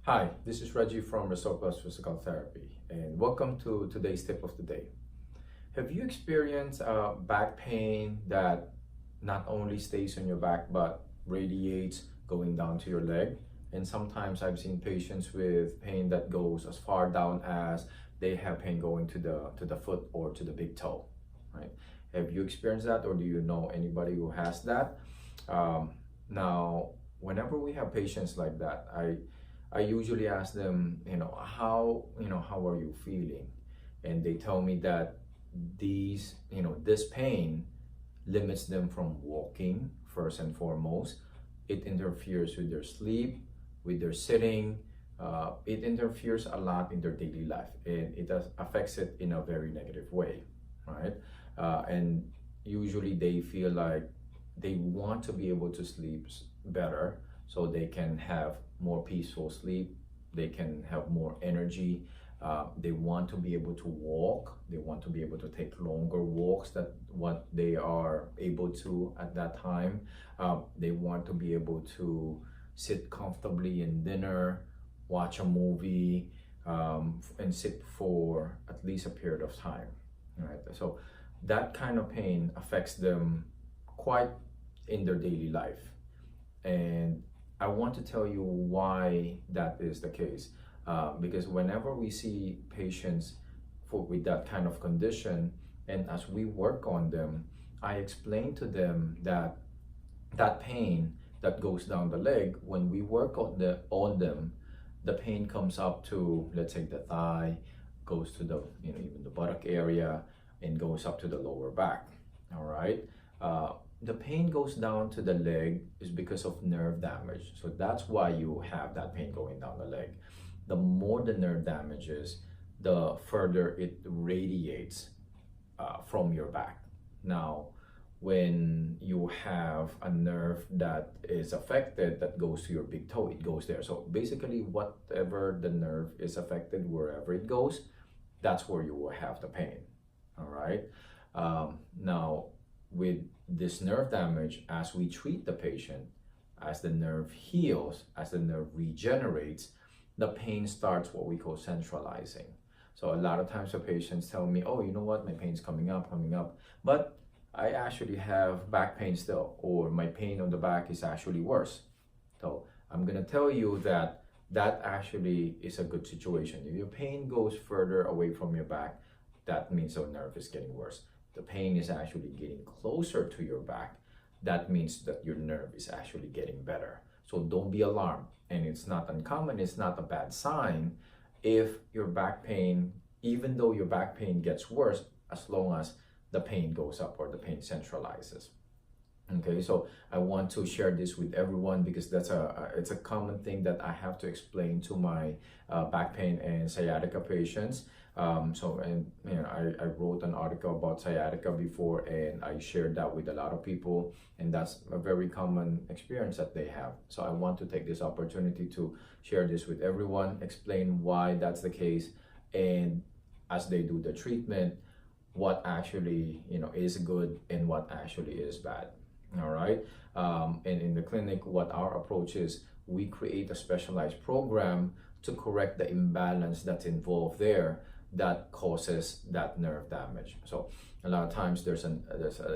Hi, this is Reggie from Restore Plus Physical Therapy, and welcome to today's tip of the day. Have you experienced back pain that not only stays on your back but radiates going down to your leg? And sometimes I've seen patients with pain that goes as far down as they have pain going to the foot or to the big toe, right? Have you experienced that, or do you know anybody who has that? Now, whenever we have patients like that, I usually ask them, how are you feeling? And they tell me that this pain limits them from walking first and foremost. It interferes with their sleep, with their sitting. It interferes a lot in their daily life, and affects it in a very negative way, right? And usually they feel like they want to be able to sleep better so they can have more peaceful sleep, they can have more energy. They want to be able to walk, they want to be able to take longer walks than what they are able to at that time. They want to be able to sit comfortably in dinner, watch a movie, and sit for at least a period of time, right? So that kind of pain affects them quite in their daily life. And I want to tell you why that is the case. Because whenever we see patients with that kind of condition, and as we work on them, I explain to them that that pain that goes down the leg, when we work on them, the pain comes up to, let's say, the thigh, goes to the even the buttock area, and goes up to the lower back. All right. The pain goes down to the leg is because of nerve damage. So that's why you have that pain going down the leg. The more the nerve damage is, the further it radiates from your back. Now, when you have a nerve that is affected that goes to your big toe, it goes there. So basically, whatever the nerve is affected, wherever it goes, that's where you will have the pain. All right. Now, with this nerve damage, as we treat the patient, as the nerve heals, as the nerve regenerates, the pain starts what we call centralizing. So a lot of times the patients tell me, oh, you know what, my pain's coming up, but I actually have back pain still, or my pain on the back is actually worse. So I'm gonna tell you that that actually is a good situation. If your pain goes further away from your back, that means the nerve is getting worse. The pain is actually getting closer to your back, that means that your nerve is actually getting better. So don't be alarmed. And it's not uncommon, it's not a bad sign if your back pain, even though your back pain gets worse, as long as the pain goes up or the pain centralizes. Okay, so I want to share this with everyone because it's a common thing that I have to explain to my back pain and sciatica patients. I wrote an article about sciatica before, and I shared that with a lot of people, and that's a very common experience that they have. So I want to take this opportunity to share this with everyone, explain why that's the case, and as they do the treatment, what actually is good and what actually is bad. All right. And in the clinic, what our approach is, we create a specialized program to correct the imbalance that's involved there that causes that nerve damage. So a lot of times there's an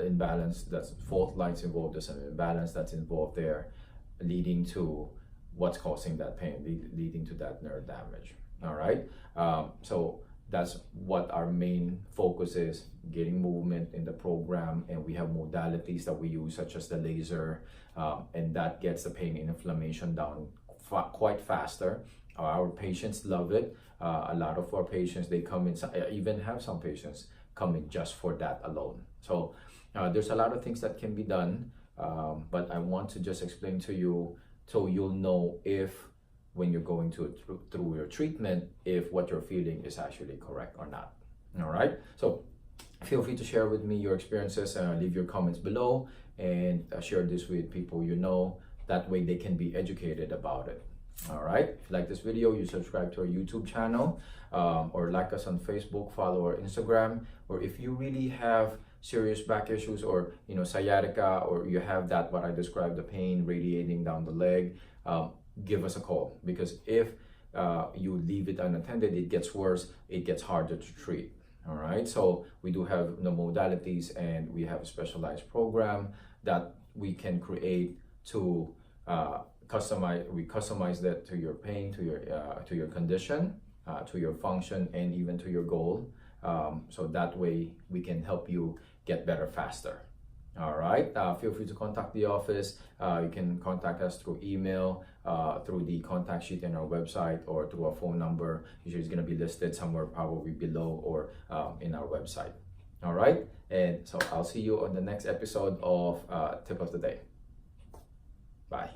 imbalance, that's fault lines involved, there's an imbalance that's involved there, leading to what's causing that pain, leading to that nerve damage. All right. So that's what our main focus is, getting movement in the program, and we have modalities that we use such as the laser, and that gets the pain and inflammation down quite faster. Our patients love it. A lot of our patients, they come in, I even have some patients come in just for that alone. So there's a lot of things that can be done, but I want to just explain to you so you'll know if when you're going through your treatment, if what you're feeling is actually correct or not. All right. So feel free to share with me your experiences, leave your comments below, and share this with people you know. That way they can be educated about it. All right. If you like this video, you subscribe to our YouTube channel, or like us on Facebook, follow our Instagram. Or if you really have serious back issues, or sciatica, or you have what I described, the pain radiating down the leg, give us a call. Because if you leave it unattended, it gets worse, it gets harder to treat. All right, so we do have the modalities, and we have a specialized program that we can create to customize that to your pain, to your condition, to your function, and even to your goal. So that way we can help you get better faster. All right, feel free to contact the office. You can contact us through email, through the contact sheet in our website, or through a phone number. Usually it's going to be listed somewhere probably below or in our website. All right, and so I'll see you on the next episode of Tip of the Day. Bye.